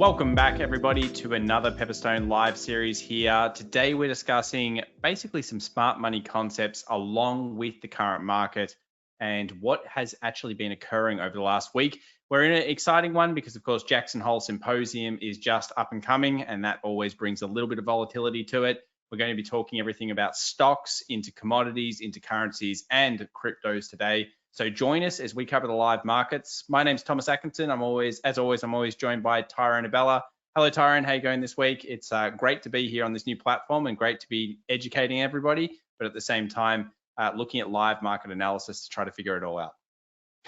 Welcome back, everybody, to another Pepperstone live series here. Today, we're discussing basically some smart money concepts along with the current market and what has actually been occurring over the last week. We're in an exciting one because, of course, Jackson Hole Symposium is just up and coming, and that always brings a little bit of volatility to it. We're going to be talking everything about stocks, into commodities, into currencies, and cryptos today. So join us as we cover the live markets. My name's Thomas Atkinson. I'm always joined by Tyrone Abella. Hello, Tyrone. How are you going this week? It's great to be here on this new platform and great to be educating everybody, but at the same time, looking at live market analysis to try to figure it all out.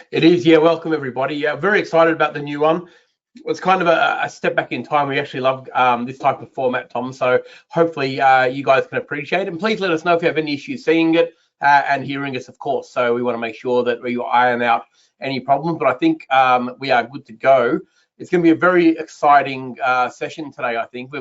It is, yeah. Welcome, everybody. Yeah, very excited about the new one. It's kind of a step back in time. We actually love this type of format, Tom. So hopefully you guys can appreciate it. And please let us know if you have any issues seeing it and hearing us, of course. So we want to make sure that we iron out any problems. But I think we are good to go. It's going to be a very exciting session today. I think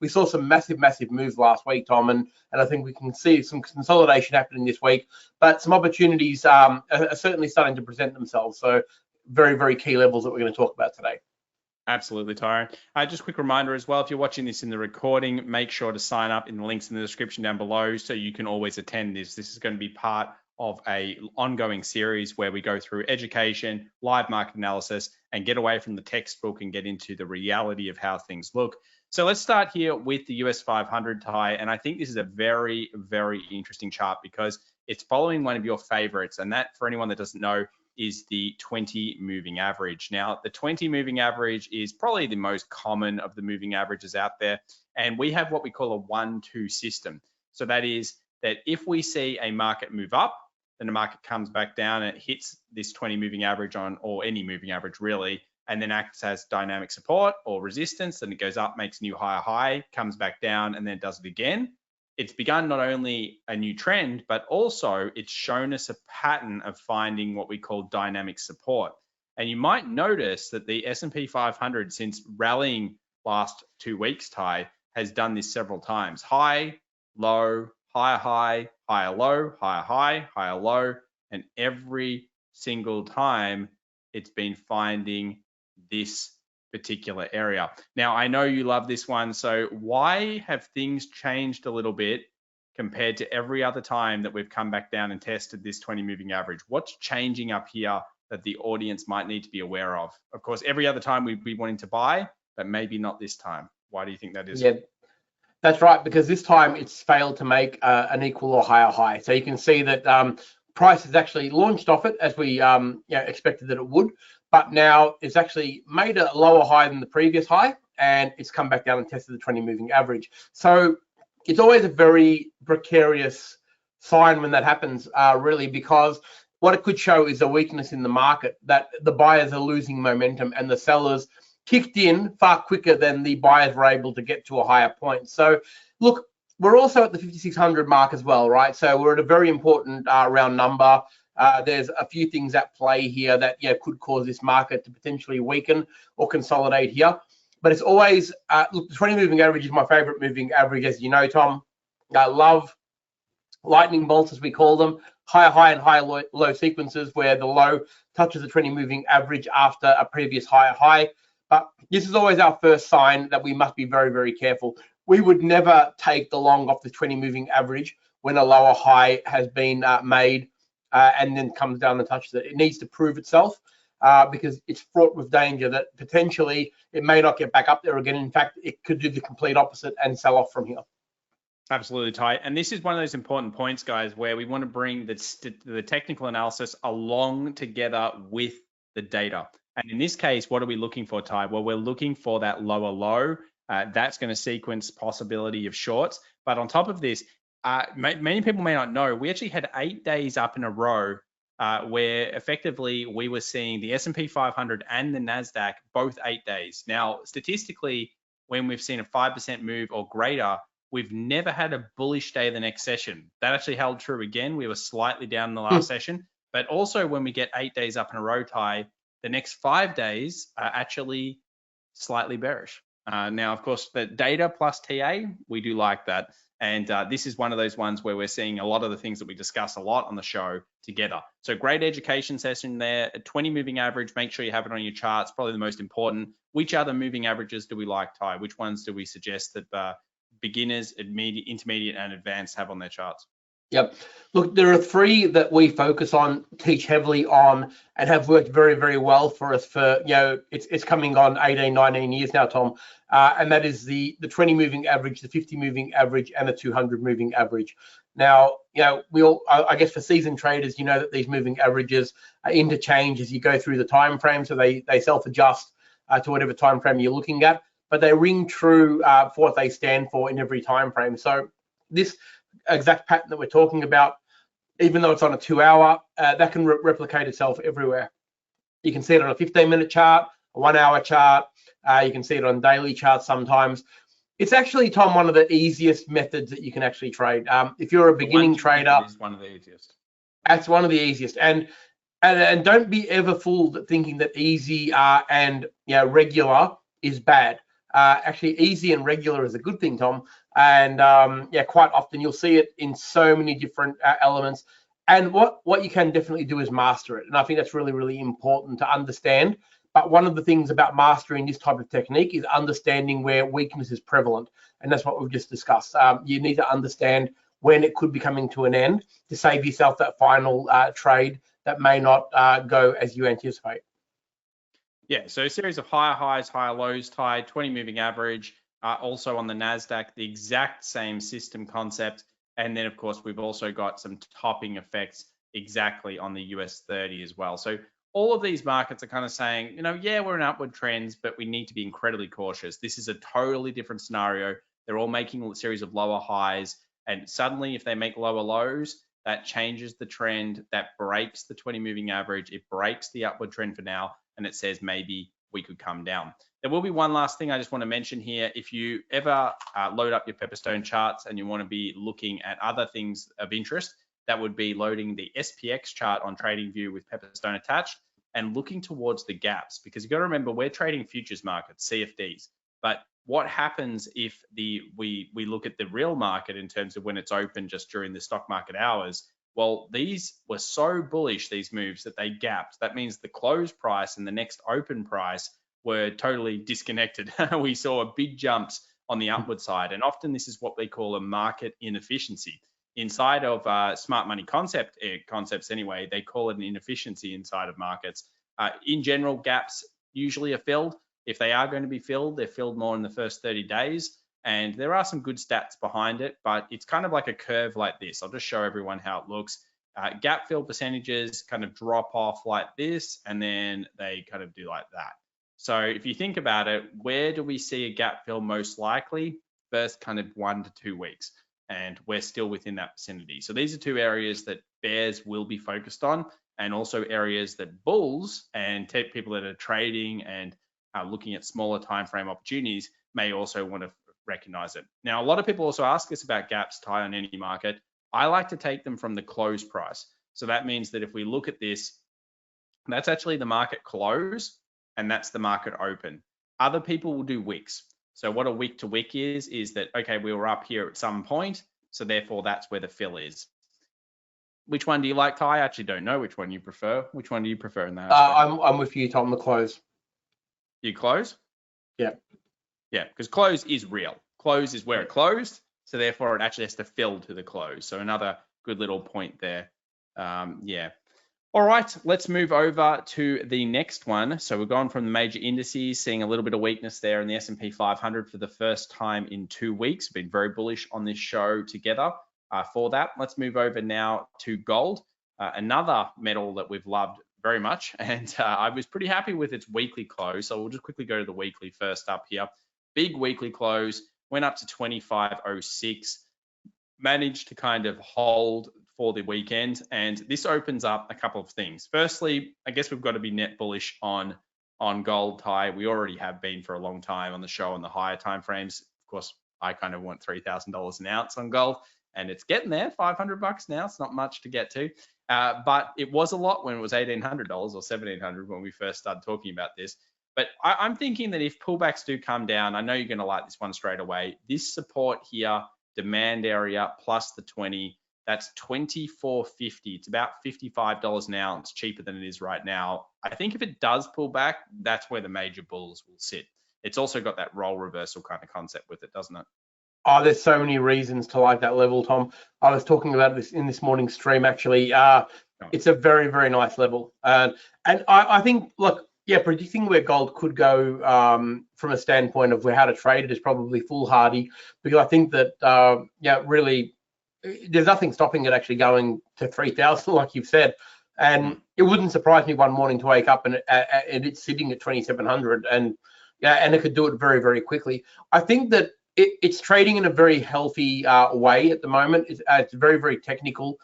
we saw some massive moves last week, Tom, and I think we can see some consolidation happening this week. But some opportunities are certainly starting to present themselves. So very key levels that we're going to talk about today. Absolutely, Tyrone. Just a quick reminder as well, if you're watching this in the recording, make sure to sign up in the links in the description down below so you can always attend this. This is going to be part of a ongoing series where we go through education, live market analysis, and get away from the textbook and get into the reality of how things look. So let's start here with the US 500, Ty, and I think this is a very interesting chart because it's following one of your favorites, and that, for anyone that doesn't know, is the 20 moving average. Now, the 20 moving average is probably the most common of the moving averages out there. And we have what we call a 1-2 system. So that is that if we see a market move up, then the market comes back down and it hits this 20 moving average or any moving average really, and then acts as dynamic support or resistance. Then it goes up, makes a new higher high, comes back down, and then does it again. It's begun not only a new trend, but also it's shown us a pattern of finding what we call dynamic support. And you might notice that the S&P 500, since rallying last 2 weeks, Ty, has done this several times. High, low, higher high, higher low, higher high, higher low. And every single time it's been finding this particular area. Now, I know you love this one. So why have things changed a little bit compared to every other time that we've come back down and tested this 20 moving average? What's changing up here that the audience might need to be aware of? Of course, every other time we'd be wanting to buy, but maybe not this time. Why do you think that is? Yeah, that's right, because this time it's failed to make an equal or higher high. So you can see that price has actually launched off it as we expected that it would. But now it's actually made a lower high than the previous high, and it's come back down and tested the 20 moving average. So it's always a very precarious sign when that happens, really, because what it could show is a weakness in the market, that the buyers are losing momentum and the sellers kicked in far quicker than the buyers were able to get to a higher point. So look, we're also at the 5,600 mark as well, right? So we're at a very important round number. There's a few things at play here that could cause this market to potentially weaken or consolidate here. But it's always, look, the 20 moving average is my favorite moving average, as you know, Tom. I love lightning bolts, as we call them, higher high and higher low sequences where the low touches the 20 moving average after a previous higher high. But this is always our first sign that we must be very careful. We would never take the long off the 20 moving average when a lower high has been made and then comes down and touches it. It needs to prove itself because it's fraught with danger that potentially it may not get back up there again. In fact, it could do the complete opposite and sell off from here. Absolutely, Ty. And this is one of those important points, guys, where we want to bring the technical analysis along together with the data. And in this case, what are we looking for, Ty? Well, we're looking for that lower low. That's going to sequence possibility of shorts. But on top of this, many people may not know, we actually had 8 days up in a row where effectively we were seeing the S&P 500 and the NASDAQ both 8 days. Now, statistically, when we've seen a 5% move or greater, we've never had a bullish day the next session. That actually held true again. We were slightly down in the last session, but also when we get 8 days up in a row, Ty, the next 5 days are actually slightly bearish. Now, of course, the data plus TA, we do like that. And this is one of those ones where we're seeing a lot of the things that we discuss a lot on the show together. So great education session there. A 20 moving average, make sure you have it on your charts, probably the most important. Which other moving averages do we like, Ty? Which ones do we suggest that beginners, intermediate, and advanced have on their charts? Yep. Look, there are three that we focus on, teach heavily on, and have worked very, very well for us for, it's coming on 18, 19 years now, Tom. And that is the 20 moving average, the 50 moving average, and the 200 moving average. Now, I guess for seasoned traders, you know that these moving averages interchange as you go through the time frame, so they self-adjust to whatever time frame you're looking at, but they ring true for what they stand for in every time frame. So this exact pattern that we're talking about, even though it's on a 2 hour, that can replicate itself everywhere. You can see it on a 15-minute chart, a 1 hour chart. You can see it on daily charts sometimes. It's actually, Tom, one of the easiest methods that you can actually trade. If you're a beginning trader, it's one of the easiest. That's one of the easiest. And don't be ever fooled thinking that easy and regular is bad. Actually, easy and regular is a good thing, Tom. And quite often you'll see it in so many different elements. And what you can definitely do is master it. And I think that's really, really important to understand. But one of the things about mastering this type of technique is understanding where weakness is prevalent. And that's what we've just discussed. You need to understand when it could be coming to an end to save yourself that final trade that may not go as you anticipate. Yeah, so a series of higher highs, higher lows, tied 20 moving average, also on the NASDAQ, the exact same system concept. And then, of course, we've also got some topping effects exactly on the US 30 as well. So all of these markets are kind of saying, yeah, we're in upward trends, but we need to be incredibly cautious. This is a totally different scenario. They're all making a series of lower highs. And suddenly, if they make lower lows, that changes the trend, that breaks the 20 moving average. It breaks the upward trend for now. And it says maybe we could come down. There will be one last thing I just want to mention here. If you ever load up your Pepperstone charts and you want to be looking at other things of interest, that would be loading the SPX chart on TradingView with Pepperstone attached and looking towards the gaps, because you got to remember we're trading futures markets, CFDs. But what happens if we look at the real market in terms of when it's open just during the stock market hours? Well, these were so bullish, these moves, that they gapped. That means the close price and the next open price were totally disconnected. We saw big jumps on the upward side. And often this is what they call a market inefficiency. Inside of smart money concepts anyway, they call it an inefficiency inside of markets. In general, gaps usually are filled. If they are going to be filled, they're filled more in the first 30 days. And there are some good stats behind it, but it's kind of like a curve like this. I'll just show everyone how it looks. Gap fill percentages kind of drop off like this, and then they kind of do like that. So if you think about it, where do we see a gap fill most likely? First kind of 1 to 2 weeks, and we're still within that vicinity. So these are two areas that bears will be focused on, and also areas that bulls and people that are trading and looking at smaller time frame opportunities may also want to recognize it. Now, a lot of people also ask us about gaps, Ty, on any market. I like to take them from the close price. So that means that if we look at this, that's actually the market close, and that's the market open. Other people will do wicks. So what a wick to wick is that, okay, we were up here at some point, so therefore that's where the fill is. Which one do you like, Ty? I actually don't know which one you prefer. Which one do you prefer in that? I'm with you, Tom, the close. You close? Yeah. Yeah, because close is real. Close is where it closed, so therefore it actually has to fill to the close. So another good little point there. Yeah. All right, let's move over to the next one. So we've gone from the major indices, seeing a little bit of weakness there in the S&P 500 for the first time in 2 weeks. Been very bullish on this show together for that. Let's move over now to gold, another metal that we've loved very much. And I was pretty happy with its weekly close. So we'll just quickly go to the weekly first up here. Big weekly close, went up to 25.06, managed to kind of hold for the weekend. And this opens up a couple of things. Firstly, I guess we've got to be net bullish on gold, Ty. We already have been for a long time on the show on the higher time frames. Of course, I kind of want $3,000 an ounce on gold, and it's getting there, $500 now. It's not much to get to. But it was a lot when it was $1,800 or $1,700 when we first started talking about this. But I'm thinking that if pullbacks do come down, I know you're going to like this one straight away. This support here demand area plus the 20. That's $24.50. It's about $55 an ounce cheaper than it is right now. I think if it does pull back, that's where the major bulls will sit. It's also got that role reversal kind of concept with it, doesn't it? Oh, there's so many reasons to like that level, Tom. I was talking about this in this morning's stream, actually. It's a very, very nice level. And I think, look, yeah, predicting where gold could go from a standpoint of how to trade it is probably foolhardy, because I think that, really, there's nothing stopping it actually going to 3,000, like you've said. And it wouldn't surprise me one morning to wake up and it's sitting at 2,700, and it could do it very, very quickly. I think that it's trading in a very healthy way at the moment. It's very, very technical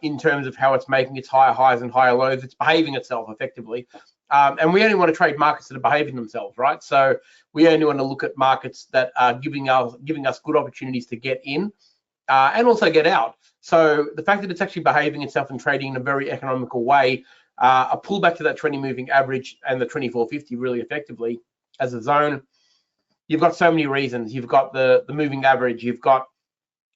in terms of how it's making its higher highs and higher lows. It's behaving itself effectively. And we only want to trade markets that are behaving themselves, right? So we only want to look at markets that are giving us good opportunities to get in and also get out. So the fact that it's actually behaving itself and trading in a very economical way, a pullback to that 20 moving average and the 2450 really effectively as a zone. You've got so many reasons. You've got the moving average. You've got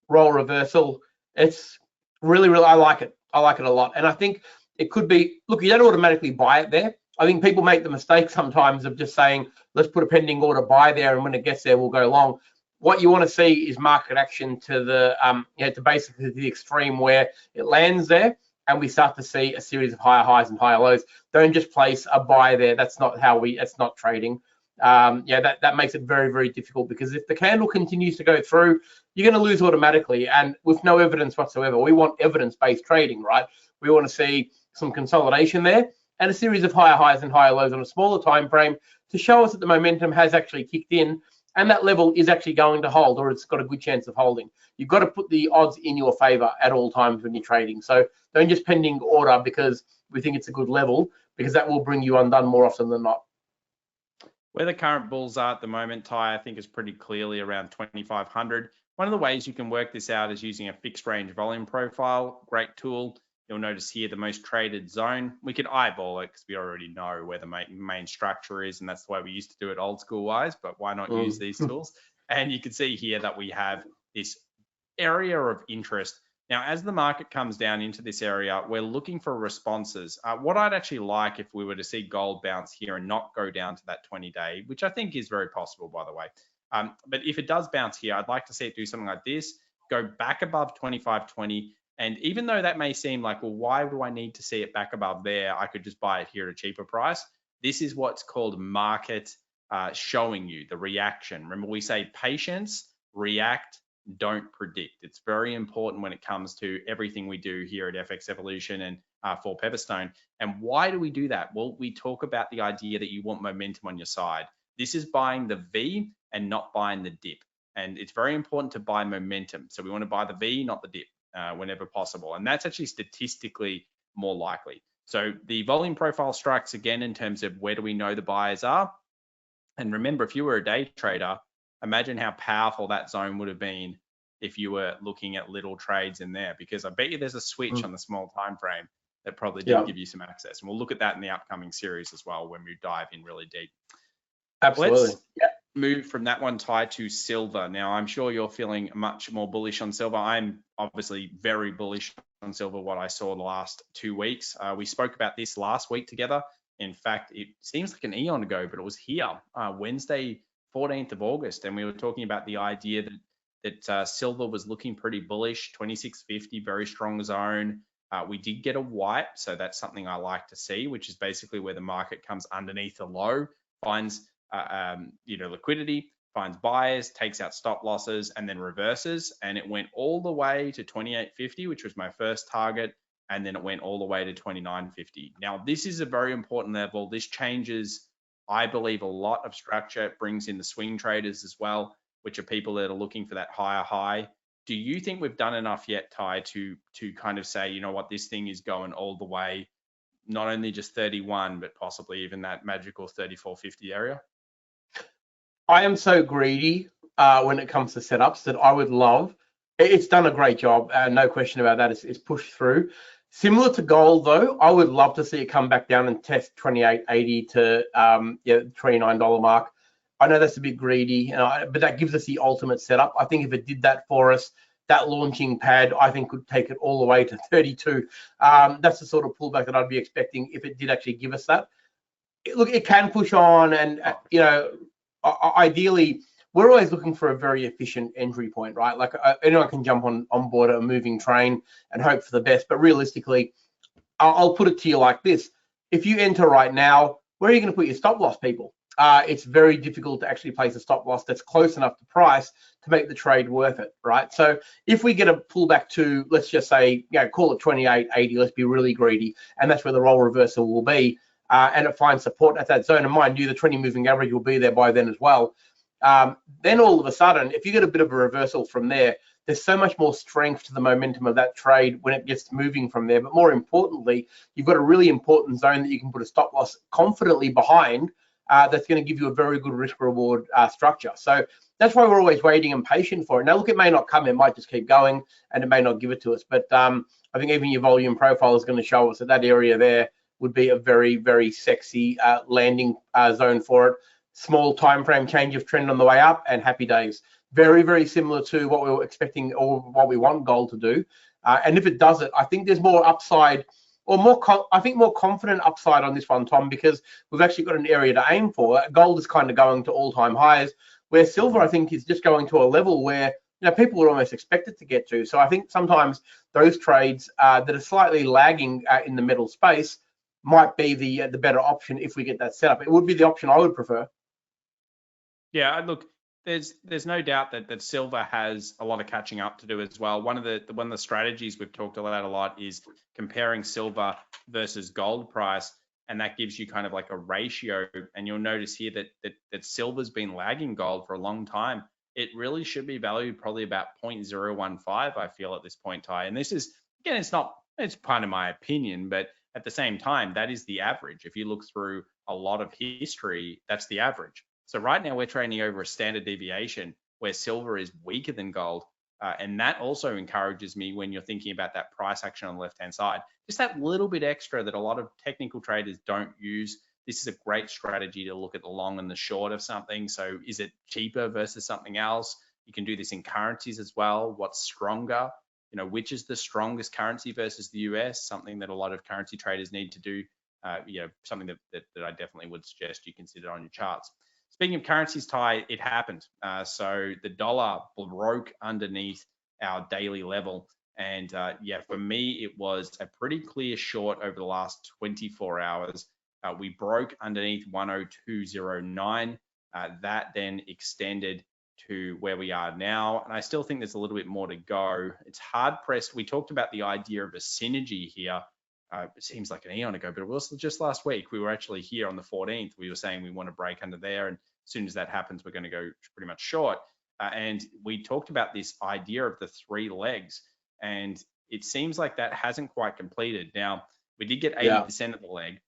role reversal. It's really, really, I like it. I like it a lot. And I think it could be, look, you don't automatically buy it there. I think people make the mistake sometimes of just saying, let's put a pending order buy there, and when it gets there, we'll go long. What you want to see is market action to the, to basically the extreme where it lands there, and we start to see a series of higher highs and higher lows. Don't just place a buy there. That's not that's not trading. That makes it very, very difficult, because if the candle continues to go through, you're going to lose automatically, and with no evidence whatsoever. We want evidence-based trading, right? We want to see some consolidation there and a series of higher highs and higher lows on a smaller time frame to show us that the momentum has actually kicked in and that level is actually going to hold, or it's got a good chance of holding. You've got to put the odds in your favor at all times when you're trading. So don't just pending order because we think it's a good level, because that will bring you undone more often than not. Where the current bulls are at the moment, Ty, I think is pretty clearly around 2,500. One of the ways you can work this out is using a fixed range volume profile. Great tool. You'll notice here the most traded zone. We could eyeball it because we already know where the main structure is, and that's the way we used to do it old school wise, but why not use these tools? And you can see here that we have this area of interest. Now, as the market comes down into this area, we're looking for responses. What I'd actually like if we were to see gold bounce here and not go down to that 20-day, which I think is very possible, by the way. But if it does bounce here, I'd like to see it do something like this, go back above 25.20. And even though that may seem like, well, why do I need to see it back above there? I could just buy it here at a cheaper price. This is what's called market showing you the reaction. Remember, we say patience, react, don't predict. It's very important when it comes to everything we do here at FX Evolution and for Pepperstone. And why do we do that? Well, we talk about the idea that you want momentum on your side. This is buying the V and not buying the dip. And it's very important to buy momentum. So we want to buy the V, not the dip, whenever possible. And that's actually statistically more likely. So the volume profile strikes again in terms of where do we know the buyers are. And remember, if you were a day trader, imagine how powerful that zone would have been if you were looking at little trades in there, because I bet you there's a switch on the small time frame that probably did give you some access. And we'll look at that in the upcoming series as well when we dive in really deep. Absolutely. Let's move from that one, Ty, to silver. Now, I'm sure you're feeling much more bullish on silver. I'm obviously very bullish on silver, what I saw the last 2 weeks. We spoke about this last week together. In fact, it seems like an eon ago, but it was here, Wednesday, 14th of August. And we were talking about the idea that silver was looking pretty bullish, 2650, very strong zone. We did get a wipe, so that's something I like to see, which is basically where the market comes underneath the low, finds liquidity, finds buyers, takes out stop losses, and then reverses. And it went all the way to 2850, which was my first target, and then it went all the way to 2950. Now, this is a very important level. This changes, I believe, a lot of structure. It brings in the swing traders as well, which are people that are looking for that higher high. Do you think we've done enough yet, Ty, to kind of say, you know what, this thing is going all the way, not only just 31, but possibly even that magical 3450 area? I am so greedy when it comes to setups that I would love. It's done a great job, no question about that. It's pushed through. Similar to gold, though, I would love to see it come back down and test 28.80 to $29 mark. I know that's a bit greedy, but that gives us the ultimate setup. I think if it did that for us, that launching pad, I think, could take it all the way to 32. That's the sort of pullback that I'd be expecting if it did actually give us that. Look, it can push on, and ideally, we're always looking for a very efficient entry point, right? Like anyone can jump on board a moving train and hope for the best, but realistically, I'll put it to you like this: if you enter right now, where are you going to put your stop loss, people? It's very difficult to actually place a stop loss that's close enough to price to make the trade worth it, right? So if we get a pullback to, let's just say, call it 28.80, let's be really greedy, and that's where the roll reversal will be, and it finds support at that zone, and mind you, the 20 moving average will be there by then as well. Then all of a sudden, if you get a bit of a reversal from there, there's so much more strength to the momentum of that trade when it gets moving from there. But more importantly, you've got a really important zone that you can put a stop loss confidently behind, that's going to give you a very good risk reward structure. So that's why we're always waiting and patient for it. Now, look, it may not come, it might just keep going, and it may not give it to us. But I think even your volume profile is going to show us that that area there would be a very, very sexy landing zone for it. Small time frame change of trend on the way up, and happy days. Very, very similar to what we were expecting or what we want gold to do. And if it does it, I think there's more upside, or more confident upside on this one, Tom, because we've actually got an area to aim for. Gold is kind of going to all-time highs, where silver, I think, is just going to a level where people would almost expect it to get to. So I think sometimes those trades that are slightly lagging in the metal space might be the better option if we get that set up. It would be the option I would prefer. Yeah, look, there's no doubt that silver has a lot of catching up to do as well. One of the strategies we've talked about a lot is comparing silver versus gold price, and that gives you kind of like a ratio. And you'll notice here that silver's been lagging gold for a long time. It really should be valued probably about 0.015, I feel, at this point, Ty. And this is, again, it's kind of my opinion, but at the same time, that is the average. If you look through a lot of history, that's the average. So right now we're trading over a standard deviation where silver is weaker than gold. And that also encourages me when you're thinking about that price action on the left-hand side. Just that little bit extra that a lot of technical traders don't use. This is a great strategy to look at the long and the short of something. So is it cheaper versus something else? You can do this in currencies as well. What's stronger? Which is the strongest currency versus the US? Something that a lot of currency traders need to do. Something that I definitely would suggest you consider on your charts. Speaking of currencies, Ty, it happened. So the dollar broke underneath our daily level. And for me, it was a pretty clear short over the last 24 hours. We broke underneath 102.09. That then extended to where we are now. And I still think there's a little bit more to go. It's hard pressed. We talked about the idea of a synergy here. It seems like an eon ago, but it was just last week. We were actually here on the 14th. We were saying we want to break under there. And as soon as that happens, we're going to go pretty much short. And we talked about this idea of the three legs. And it seems like that hasn't quite completed. Now, we did get 80% of the leg,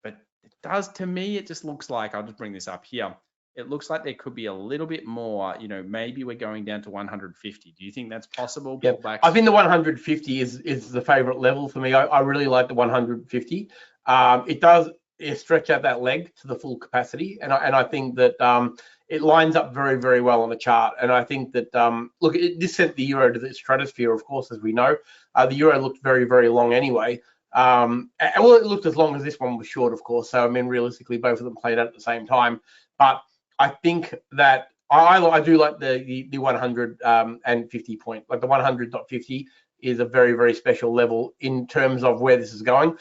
but it does, to me, it just looks like, I'll just bring this up here. It looks like there could be a little bit more, maybe we're going down to 150. Do you think that's possible? Yeah, I think the 150 is the favorite level for me. I really like the 150. It does stretch out that leg to the full capacity, and I think that it lines up very, very well on the chart. And I think that, look, this sent the euro to the stratosphere, of course, as we know. The euro looked very, very long anyway. Well, it looked as long as this one was short, of course. So, I mean, realistically, both of them played out at the same time. But I think that I do like the 150 point, like the 100.50 is a very, very special level in terms of where this is going.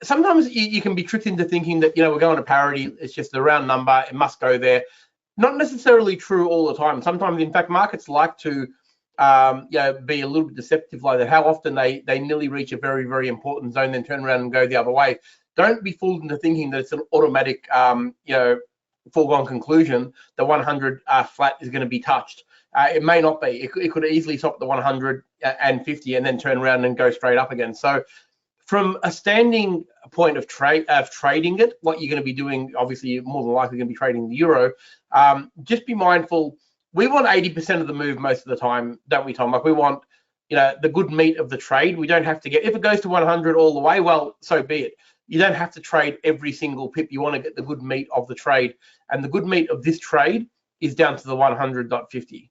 Sometimes you can be tricked into thinking that, we're going to parity. It's just a round number. It must go there. Not necessarily true all the time. Sometimes, in fact, markets like to be a little bit deceptive like that. How often they nearly reach a very, very important zone, then turn around and go the other way. Don't be fooled into thinking that it's an automatic, foregone conclusion that 100 flat is going to be touched. It may not be. It could easily stop at the 150 and then turn around and go straight up again. So from a standing point of trading it, what you're going to be doing, obviously you're more than likely going to be trading the euro. Just be mindful. We want 80% of the move most of the time, don't we, Tom? Like, we want, the good meat of the trade. We don't have to get, if it goes to 100 all the way, well, so be it. you don't have to trade every single pip. You want to get the good meat of the trade, and the good meat of this trade is down to the 100.50.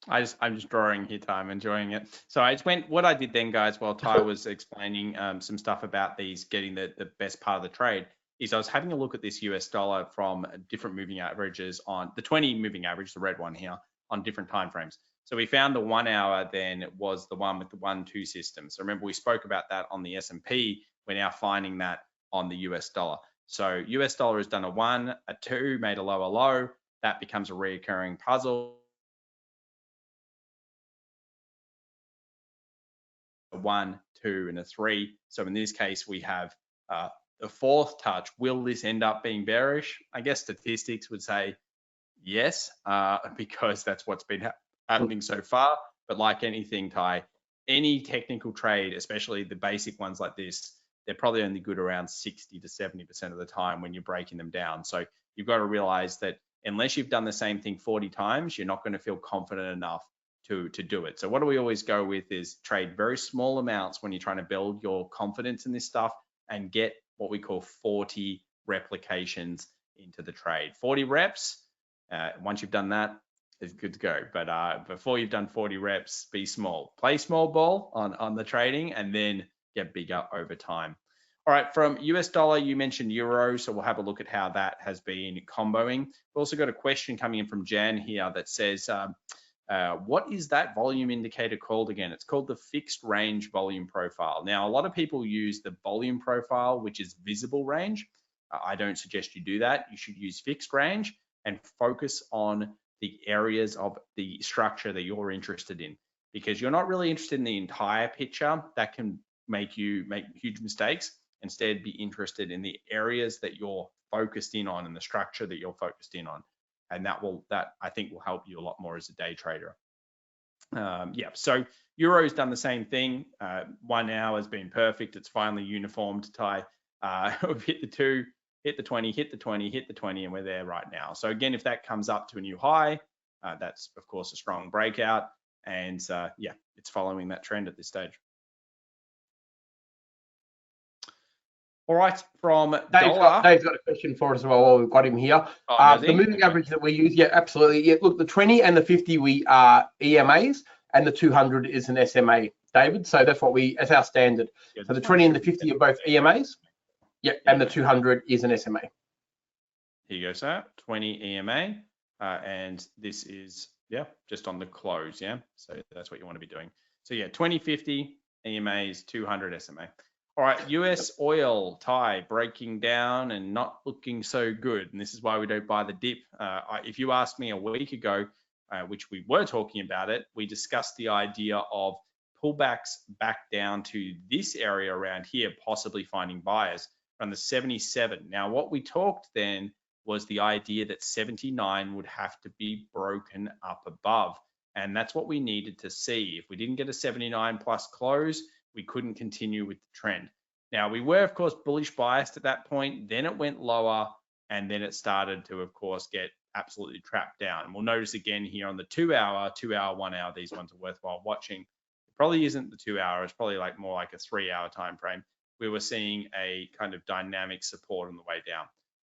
I'm just drawing here, Ty. I'm enjoying it. So I just went, what I did then, guys, while Ty was explaining some stuff about these getting the best part of the trade, is I was having a look at this US dollar from different moving averages on the 20 moving average, the red one here, on different time frames. So we found the 1 hour then was the one with the 1-2 system. So remember, we spoke about that on the S&P. We're now finding that on the US dollar. So US dollar has done a 1, a 2, made a lower low. That becomes a reoccurring puzzle. 1, 2, and a 3. So in this case, we have the fourth touch. Will this end up being bearish? I guess statistics would say yes, because that's what's been happening so far. But like anything, Ty, any technical trade, especially the basic ones like this, they're probably only good around 60 to 70% of the time when you're breaking them down. So you've got to realize that unless you've done the same thing 40 times, you're not going to feel confident enough to do it. So what do we always go with is trade very small amounts when you're trying to build your confidence in this stuff and get what we call 40 replications into the trade. 40 reps, once you've done that, it's good to go. But before you've done 40 reps, be small. Play small ball on the trading and then get bigger over time. All right, from US dollar, you mentioned euro, so we'll have a look at how that has been comboing. We've also got a question coming in from Jan here that says, what is that volume indicator called again? It's called the fixed range volume profile. Now, a lot of people use the volume profile, which is visible range. I don't suggest you do that. You should use fixed range and focus on the areas of the structure that you're interested in, because you're not really interested in the entire picture. That can make you make huge mistakes. Instead, be interested in the areas that you're focused in on and the structure that you're focused in on. And that I think will help you a lot more as a day trader. Yeah, so Euro's done the same thing. 1 hour has been perfect. It's finally uniformed. Ty, we've hit the 2, hit the 20, hit the 20, hit the 20, and we're there right now. So again, if that comes up to a new high, that's of course a strong breakout. And yeah, it's following that trend at this stage. All right, from Dave's got a question for us as well while we've got him here. The moving average that we use, yeah, absolutely. Yeah, look, the 20 and the 50 we are EMAs, and the 200 is an SMA, David. So that's what that's our standard. Yeah, so the 20 and the 50 are both EMAs. Yeah, and the 200 is an SMA. Here you go, sir. 20 EMA, and this is, yeah, just on the close, yeah. So that's what you want to be doing. So yeah, 20, 50 EMAs, 200 SMA. All right, US oil, Ty, breaking down and not looking so good. And this is why we don't buy the dip. If you asked me a week ago, which we were talking about it, we discussed the idea of pullbacks back down to this area around here, possibly finding buyers around the 77. Now, what we talked then was the idea that 79 would have to be broken up above. And that's what we needed to see. If we didn't get a 79 plus close, we couldn't continue with the trend. Now, we were, of course, bullish biased at that point. Then it went lower, and then it started to, of course, get absolutely trapped down. And we'll notice again here on the 2 hour, 1 hour, these ones are worthwhile watching. It probably isn't the 2 hour. It's probably like more like a 3 hour time frame. We were seeing a kind of dynamic support on the way down.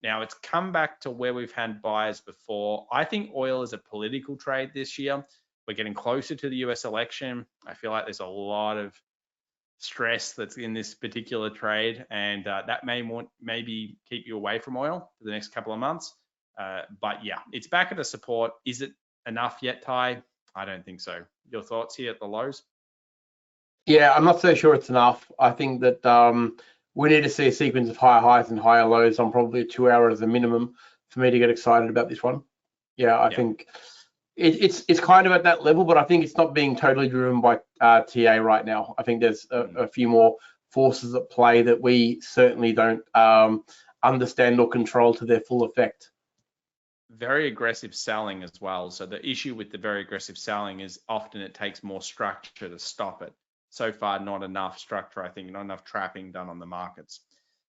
Now, it's come back to where we've had buyers before. I think oil is a political trade this year. We're getting closer to the US election. I feel like there's a lot of stress that's in this particular trade, and that may maybe keep you away from oil for the next couple of months. But yeah, it's back at a support. Is it enough yet, Ty? I don't think so. Your thoughts here at the lows? Yeah, I'm not so sure it's enough. I think that we need to see a sequence of higher highs and higher lows on probably a 2 hour as a minimum for me to get excited about this one. Yeah, I think it's kind of at that level, but I think it's not being totally driven by TA right now. I think there's a few more forces at play that we certainly don't understand or control to their full effect. Very aggressive selling as well. So the issue with the very aggressive selling is often it takes more structure to stop it. So far, not enough structure, I think, not enough trapping done on the markets.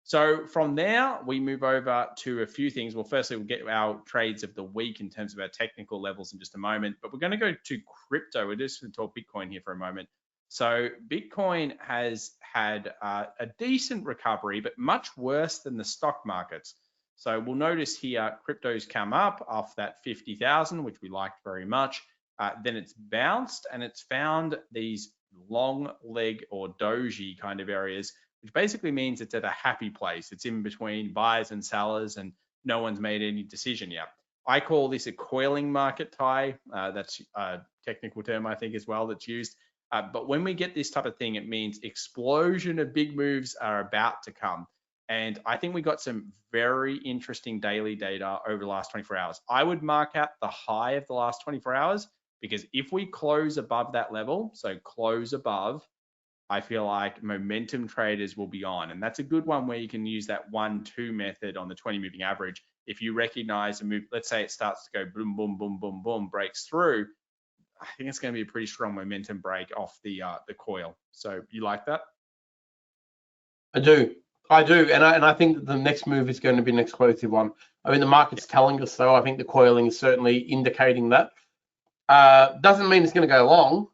So from there, we move over to a few things. Well, firstly, we'll get our trades of the week in terms of our technical levels in just a moment, but we're going to go to crypto. We're just going to talk Bitcoin here for a moment. So Bitcoin has had a decent recovery, but much worse than the stock markets. So we'll notice here, crypto's come up off that 50,000, which we liked very much. Then it's bounced and it's found these long leg or doji kind of areas, which basically means it's at a happy place. It's in between buyers and sellers and no one's made any decision yet. I call this a coiling market tie. That's a technical term, I think, as well, that's used. But when we get this type of thing, it means explosion of big moves are about to come. And I think we got some very interesting daily data over the last 24 hours. I would mark out the high of the last 24 hours, because if we close above that level, so close above, I feel like momentum traders will be on. And that's a good one where you can use that 1-2 method on the 20 moving average. If you recognize a move, let's say it starts to go boom, boom, boom, boom, boom, breaks through, I think it's going to be a pretty strong momentum break off the coil. So you like that? I do, and I think that the next move is going to be an explosive one. I mean, the market's telling us so. I think the coiling is certainly indicating that. Doesn't mean it's going to go long,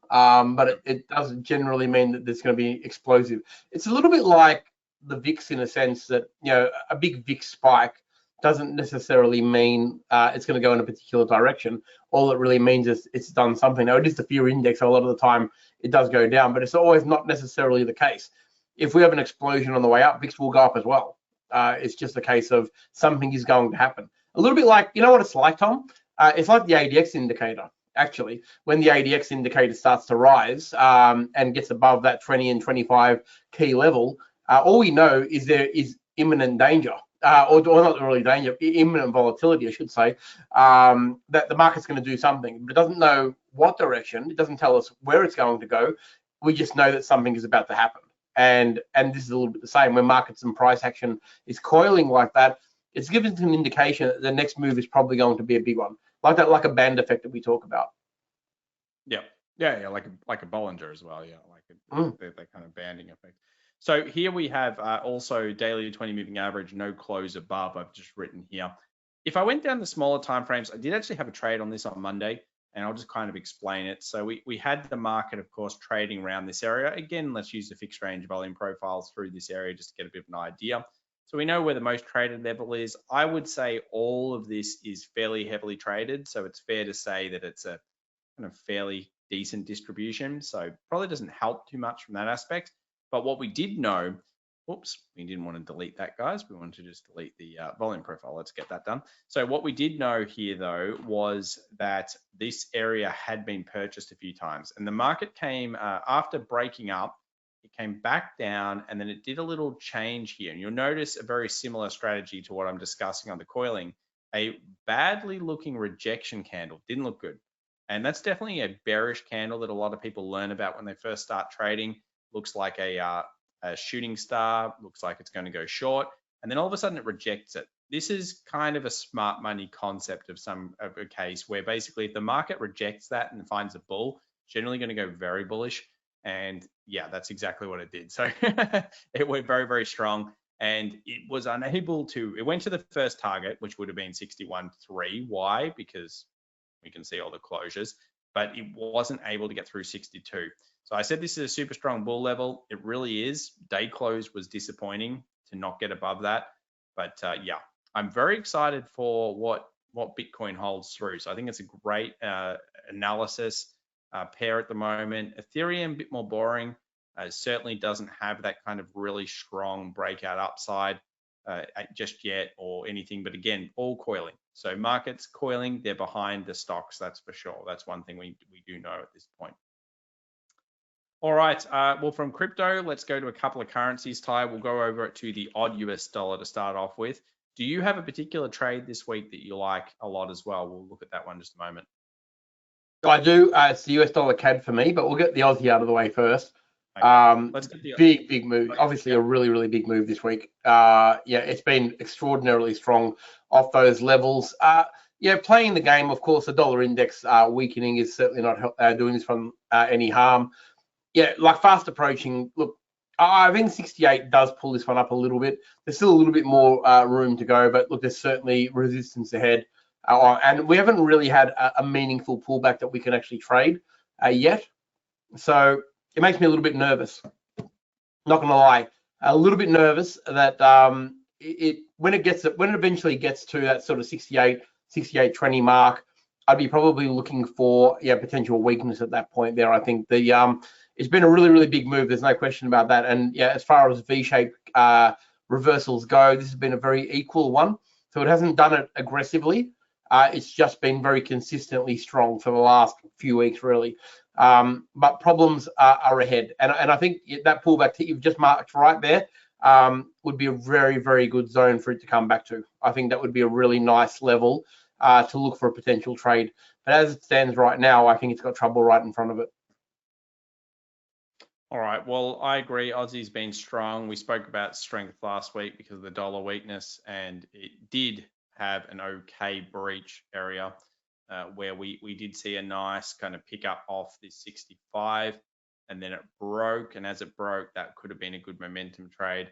but it does generally mean that there's going to be explosive. It's a little bit like the VIX in a sense that, you know, a big VIX spike doesn't necessarily mean it's going to go in a particular direction. All it really means is it's done something. Now, it is the fear index. A lot of the time it does go down, but it's always not necessarily the case. If we have an explosion on the way up, VIX will go up as well. It's just a case of something is going to happen. A little bit like, you know what it's like, Tom? It's like the ADX indicator. Actually, when the ADX indicator starts to rise and gets above that 20 and 25 key level, all we know is there is imminent danger. Or not really danger, imminent volatility, I should say, that the market's going to do something, but it doesn't know what direction. It doesn't tell us where it's going to go. We just know that something is about to happen. And this is a little bit the same. When markets and price action is coiling like that, it's given an indication that the next move is probably going to be a big one, like that, like a band effect that we talk about. Yeah, like a Bollinger as well. Yeah, like that kind of banding effect. So here we have also daily 20 moving average, no close above. I've just written here. If I went down the smaller timeframes, I did actually have a trade on this on Monday, and I'll just kind of explain it. So we had the market, of course, trading around this area. Again, let's use the fixed range volume profiles through this area just to get a bit of an idea. So we know where the most traded level is. I would say all of this is fairly heavily traded. So it's fair to say that it's a kind of fairly decent distribution. So probably doesn't help too much from that aspect. But what we did know, oops, we didn't want to delete that, guys. We wanted to just delete the volume profile. Let's get that done. So what we did know here, though, was that this area had been purchased a few times. And the market came, after breaking up, it came back down, and then it did a little change here. And you'll notice a very similar strategy to what I'm discussing on the coiling. A badly looking rejection candle, didn't look good. And that's definitely a bearish candle that a lot of people learn about when they first start trading. Looks like a shooting star, looks like it's going to go short, and then all of a sudden it rejects it. This is kind of a smart money concept of a case where basically if the market rejects that and finds a bull, it's generally going to go very bullish. And yeah, that's exactly what it did. So it went very, very strong, and it was unable to, it went to the first target, which would have been 61.3. Why? Because we can see all the closures, but it wasn't able to get through 62. So I said this is a super strong bull level. It really is. Day close was disappointing to not get above that. But yeah, I'm very excited for what Bitcoin holds through. So I think it's a great analysis pair at the moment. Ethereum, a bit more boring. Certainly doesn't have that kind of really strong breakout upside just yet or anything. But again, all coiling. So markets coiling, they're behind the stocks, that's for sure. That's one thing we do know at this point. All right, well, from crypto, let's go to a couple of currencies, Ty. We'll go over it to the odd US dollar to start off with. Do you have a particular trade this week that you like a lot as well? We'll look at that one in just a moment. I do. It's the US dollar CAD for me, but we'll get the Aussie out of the way first. Okay. Let's get the big move. Obviously, a really big move this week. Yeah, it's been extraordinarily strong off those levels. Yeah, playing the game, of course, the dollar index weakening is certainly not doing this from any harm. Yeah, like fast approaching. Look, I think 68 does pull this one up a little bit. There's still a little bit more room to go, but look, there's certainly resistance ahead. And we haven't really had a meaningful pullback that we can actually trade yet. So it makes me a little bit nervous. Not gonna lie, a little bit nervous that when it eventually gets to that sort of 68.20 mark, I'd be probably looking for potential weakness at that point there. I think it's been a really big move. There's no question about that. And yeah, as far as V-shaped reversals go, this has been a very equal one. So it hasn't done it aggressively. It's just been very consistently strong for the last few weeks, really. But problems are ahead. And I think that pullback that you've just marked right there would be a very good zone for it to come back to. I think that would be a really nice level to look for a potential trade. But as it stands right now, I think it's got trouble right in front of it. All right, well, I agree. Aussie's been strong. We spoke about strength last week because of the dollar weakness, and it did have an okay breach area where we did see a nice kind of pick up off this 65, and then it broke. And as it broke, that could have been a good momentum trade.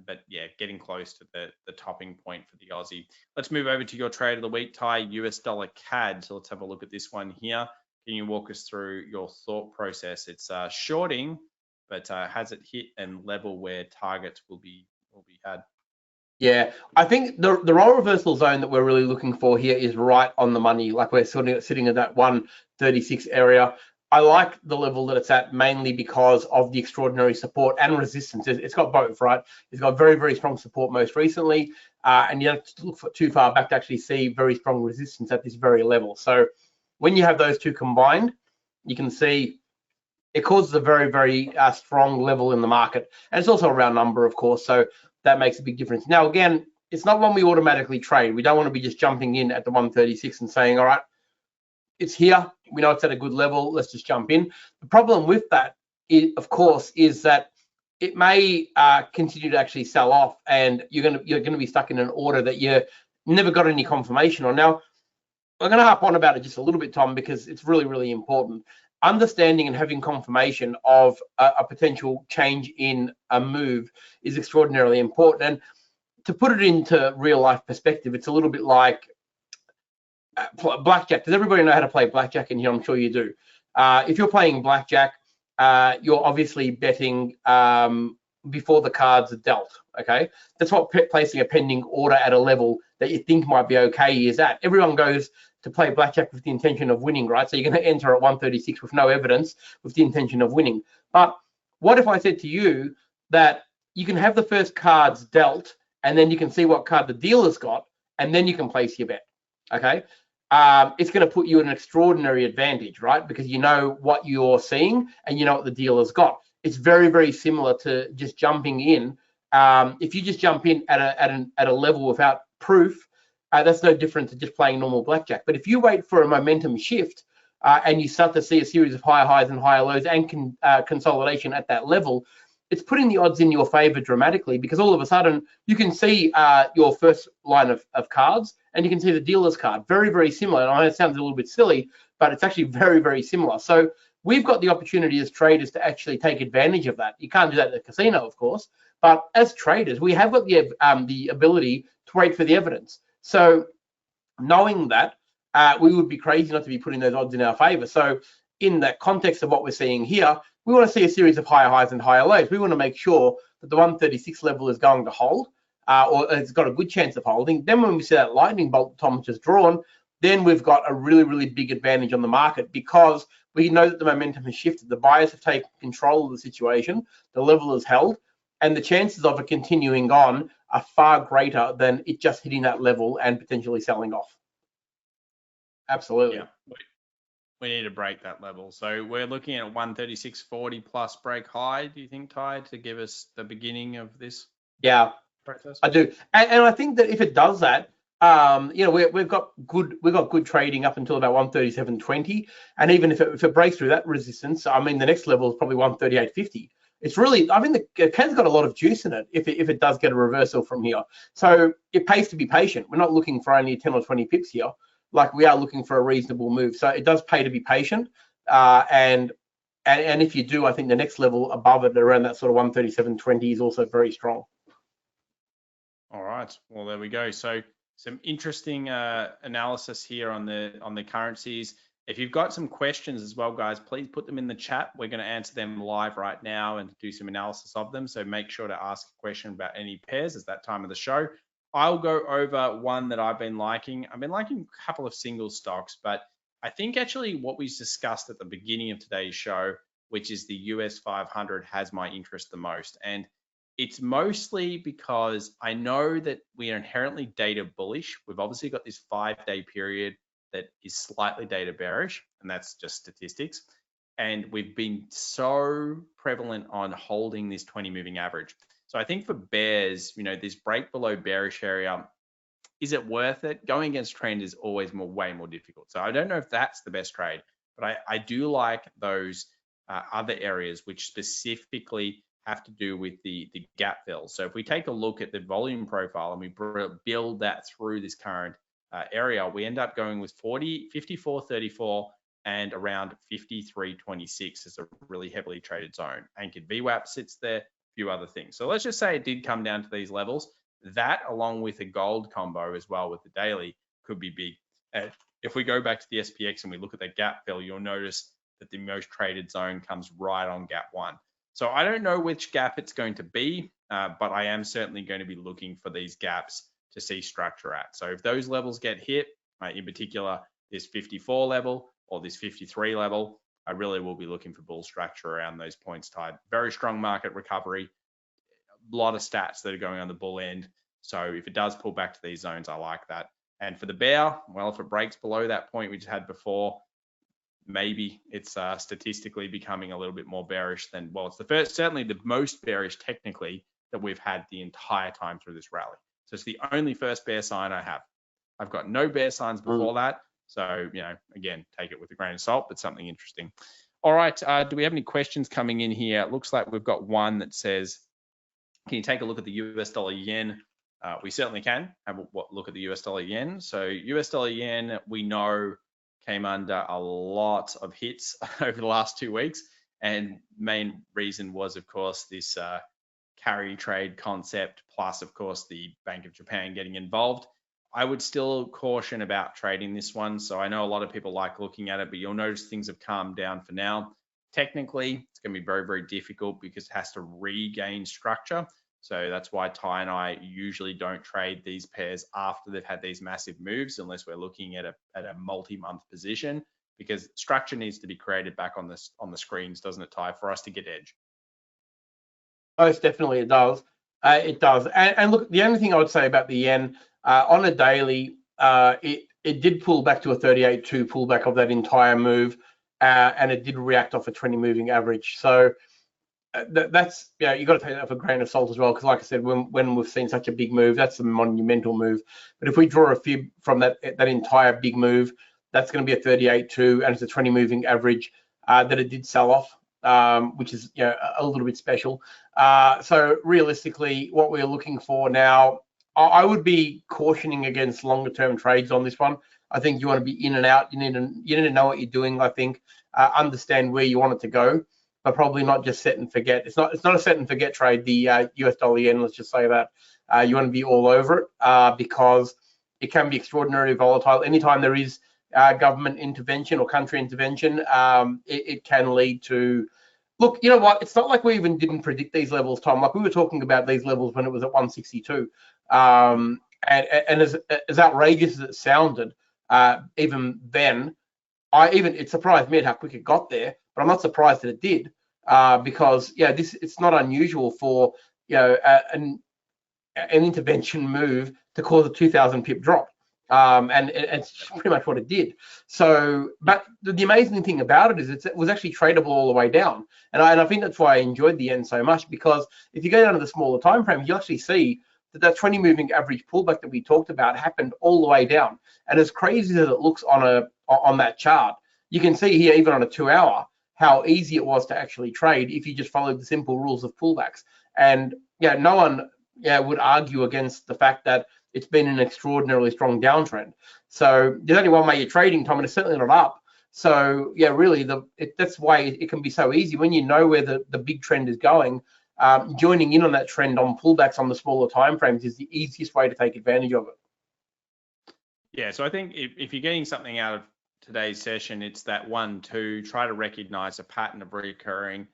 But yeah, getting close to the topping point for the Aussie. Let's move over to your trade of the week, Ty, US dollar CAD. So let's have a look at this one here. Can you walk us through your thought process? It's shorting, but has it hit and level where targets will be had? Yeah, I think the role reversal zone that we're really looking for here is right on the money. Like we're sitting at that 136 area. I like the level that it's at mainly because of the extraordinary support and resistance. It's got both, right? It's got very strong support most recently, and you don't have to look too far back to actually see very strong resistance at this very level. So when you have those two combined, you can see it causes a very strong level in the market. And it's also a round number, of course, so that makes a big difference. Now, again, it's not one we automatically trade. We don't want to be just jumping in at the 136 and saying, all right, it's here. We know it's at a good level. Let's just jump in. The problem with that, of course, is that it may continue to actually sell off, and you're gonna be stuck in an order that you never got any confirmation on. Now, I'm going to harp on about it just a little bit, Tom, because it's really important. Understanding and having confirmation of a potential change in a move is extraordinarily important. And to put it into real life perspective, it's a little bit like blackjack. Does everybody know how to play blackjack in here? I'm sure you do. If you're playing blackjack, you're obviously betting before the cards are dealt. Okay, that's what placing a pending order at a level that you think might be okay is at. Everyone goes to play blackjack with the intention of winning, right? So you're going to enter at 136 with no evidence with the intention of winning. But what if I said to you that you can have the first cards dealt, and then you can see what card the dealer's got, and then you can place your bet, okay? It's going to put you in an extraordinary advantage, right? Because you know what you're seeing and you know what the dealer's got. It's very similar to just jumping in. If you just jump in at a level without proof, that's no different to just playing normal blackjack. But if you wait for a momentum shift and you start to see a series of higher highs and higher lows and consolidation at that level, it's putting the odds in your favor dramatically, because all of a sudden you can see your first line of cards and you can see the dealer's card. Very similar. And I know it sounds a little bit silly, but it's actually very similar. So we've got the opportunity as traders to actually take advantage of that. You can't do that at the casino, of course, but as traders, we have got the ability to wait for the evidence. So knowing that, we would be crazy not to be putting those odds in our favor. So in the context of what we're seeing here, we want to see a series of higher highs and higher lows. We want to make sure that the 136 level is going to hold, or it's got a good chance of holding. Then when we see that lightning bolt Tom just drawn, then we've got a really big advantage on the market, because we know that the momentum has shifted. The buyers have taken control of the situation, the level is held, and the chances of it continuing on are far greater than it just hitting that level and potentially selling off. Absolutely. Yeah, we need to break that level. So we're looking at 136.40 plus break high, do you think, Ty, to give us the beginning of this? Yeah, process? I do. And I think that if it does that, we've got good trading up until about 137.20, and even if it breaks through that resistance, I mean, the next level is probably 138.50. It's really, I mean, the CAD's got a lot of juice in it if it does get a reversal from here. So it pays to be patient. We're not looking for only 10 or 20 pips here. Like, we are looking for a reasonable move. So it does pay to be patient. And if you do, I think the next level above it, around that sort of 137.20, is also very strong. All right. Well, there we go. So some interesting analysis here on the currencies. If you've got some questions as well, guys, please put them in the chat. We're going to answer them live right now and do some analysis of them. So make sure to ask a question about any pairs at that time of the show. I'll go over one that I've been liking. I've been liking a couple of single stocks, but I think actually what we discussed at the beginning of today's show, which is the US 500, has my interest the most. And it's mostly because I know that we are inherently data bullish. We've obviously got this 5-day period that is slightly data bearish, and that's just statistics. And we've been so prevalent on holding this 20 moving average. So I think for bears, this break below bearish area, is it worth it? Going against trend is always way more difficult. So I don't know if that's the best trade, but I do like those other areas which specifically have to do with the gap fill. So if we take a look at the volume profile and we build that through this current area, we end up going with 54.34 and around 53.26 as a really heavily traded zone. Anchored VWAP sits there, a few other things. So let's just say it did come down to these levels. That, along with a gold combo as well with the daily, could be big. If we go back to the SPX and we look at that gap fill, you'll notice that the most traded zone comes right on gap 1. So I don't know which gap it's going to be, but I am certainly going to be looking for these gaps to see structure at. So if those levels get hit, in particular this 54 level or this 53 level, I really will be looking for bull structure around those points tied. Very strong market recovery, a lot of stats that are going on the bull end. So if it does pull back to these zones, I like that. And for the bear, well, if it breaks below that point we just had before, maybe it's statistically becoming a little bit more bearish than, well, it's certainly the most bearish technically that we've had the entire time through this rally. So it's the only first bear sign I have. I've got no bear signs before that. So, again, take it with a grain of salt, but something interesting. All right, do we have any questions coming in here? It looks like we've got one that says, can you take a look at the US dollar yen? We certainly can have a look at the US dollar yen. So US dollar yen, we know, came under a lot of hits over the last 2 weeks. And main reason was, of course, this carry trade concept, plus, of course, the Bank of Japan getting involved. I would still caution about trading this one. So I know a lot of people like looking at it, but you'll notice things have calmed down for now. Technically, it's going to be very, very difficult because it has to regain structure. So that's why Ty and I usually don't trade these pairs after they've had these massive moves, unless we're looking at a multi-month position, because structure needs to be created back on the screens, doesn't it, Ty, for us to get edge? Most definitely it does. It does. And look, the only thing I would say about the yen, on a daily, it did pull back to a 38.2 pullback of that entire move, and it did react off a 20 moving average. So that's, you got to take that with a grain of salt as well, because like I said, when we've seen such a big move, that's a monumental move. But if we draw a fib from that entire big move, that's going to be a 38.2, and it's a 20 moving average that it did sell off, which is a little bit special. So realistically, what we're looking for now, I would be cautioning against longer term trades on this one. I think you want to be in and out. You need to know what you're doing. I think understand where you want it to go, but probably not just set and forget. It's not a set and forget trade. The US dollar yen, let's just say that you want to be all over it, because it can be extraordinarily volatile. Anytime there is government intervention or country intervention, it can lead to. Look, you know what? It's not like we even didn't predict these levels, Tom. Like we were talking about these levels when it was at 162, and as outrageous as it sounded, even then, it surprised me at how quick it got there. But I'm not surprised that it did, because it's not unusual for an intervention move to cause a 2,000 pip drop. And it's pretty much what it did. So, but the amazing thing about it is it was actually tradable all the way down. And I think that's why I enjoyed the yen so much, because if you go down to the smaller time frames, you actually see that 20 moving average pullback that we talked about happened all the way down. And as crazy as it looks on that chart, you can see here, even on a 2 hour, how easy it was to actually trade if you just followed the simple rules of pullbacks. And no one would argue against the fact that it's been an extraordinarily strong downtrend. So there's only one way you're trading, Tom, and it's certainly not up. So really, that's why it can be so easy when you know where the big trend is going. Joining in on that trend on pullbacks on the smaller time frames is the easiest way to take advantage of it. Yeah, so I think if you're getting something out of today's session, it's that 1-2. Try to recognize a pattern of recurring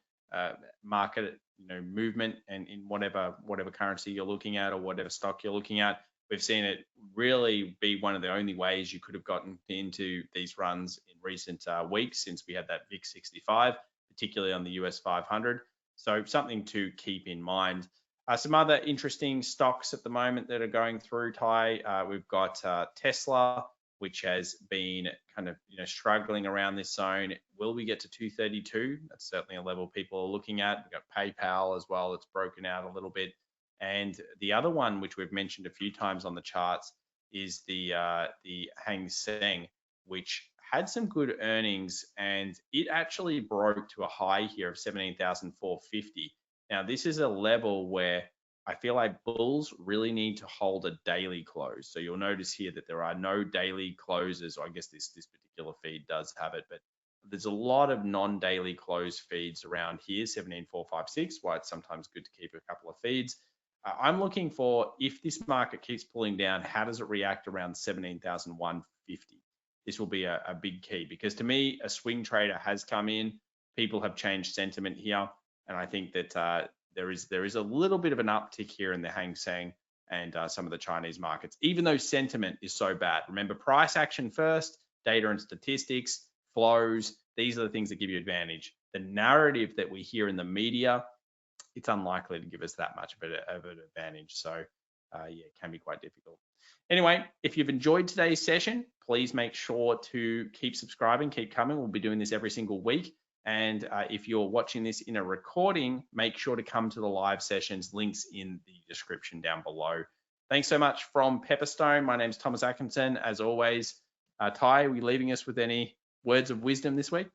market, movement, and in whatever currency you're looking at or whatever stock you're looking at. We've seen it really be one of the only ways you could have gotten into these runs in recent weeks since we had that VIX 65, particularly on the US 500. So something to keep in mind. Some other interesting stocks at the moment that are going through, Ty. We've got Tesla, which has been kind of struggling around this zone. Will we get to 232? That's certainly a level people are looking at. We've got PayPal as well. It's broken out a little bit. And the other one, which we've mentioned a few times on the charts, is the Hang Seng, which had some good earnings, and it actually broke to a high here of 17,450. Now, this is a level where I feel like bulls really need to hold a daily close. So you'll notice here that there are no daily closes, or I guess this particular feed does have it, but there's a lot of non-daily close feeds around here, 17,456, why it's sometimes good to keep a couple of feeds. I'm looking for, if this market keeps pulling down, how does it react around 17,150? This will be a big key, because to me, a swing trader has come in. People have changed sentiment here, and I think that there is a little bit of an uptick here in the Hang Seng and some of the Chinese markets, even though sentiment is so bad. Remember, price action first, data and statistics, flows, these are the things that give you advantage. The narrative that we hear in the media, it's unlikely to give us that much of an advantage. So yeah, it can be quite difficult. Anyway, if you've enjoyed today's session, please make sure to keep subscribing, keep coming. We'll be doing this every single week. And if you're watching this in a recording, make sure to come to the live sessions, links in the description down below. Thanks so much from Pepperstone. My name's Thomas Atkinson. As always, Ty, are we leaving us with any words of wisdom this week?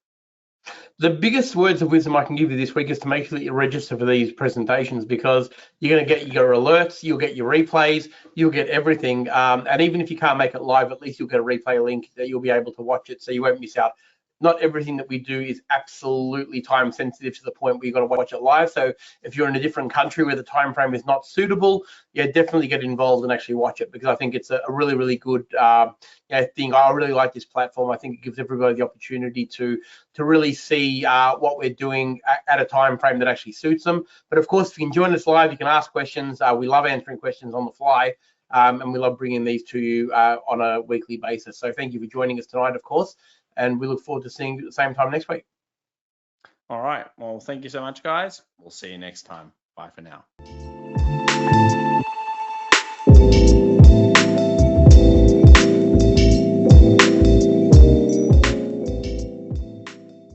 The biggest words of wisdom I can give you this week is to make sure that you register for these presentations, because you're going to get your alerts, you'll get your replays, you'll get everything. And even if you can't make it live, at least you'll get a replay link that you'll be able to watch it, so you won't miss out. Not everything that we do is absolutely time sensitive to the point where you've got to watch it live. So if you're in a different country where the time frame is not suitable, yeah, definitely get involved and actually watch it, because I think it's a really, really good thing. I really like this platform. I think it gives everybody the opportunity to really see what we're doing at a time frame that actually suits them. But of course, if you can join us live, you can ask questions. We love answering questions on the fly. And we love bringing these to you on a weekly basis. So thank you for joining us tonight, of course. And we look forward to seeing you at the same time next week. All right. Well, thank you so much, guys. We'll see you next time. Bye for now.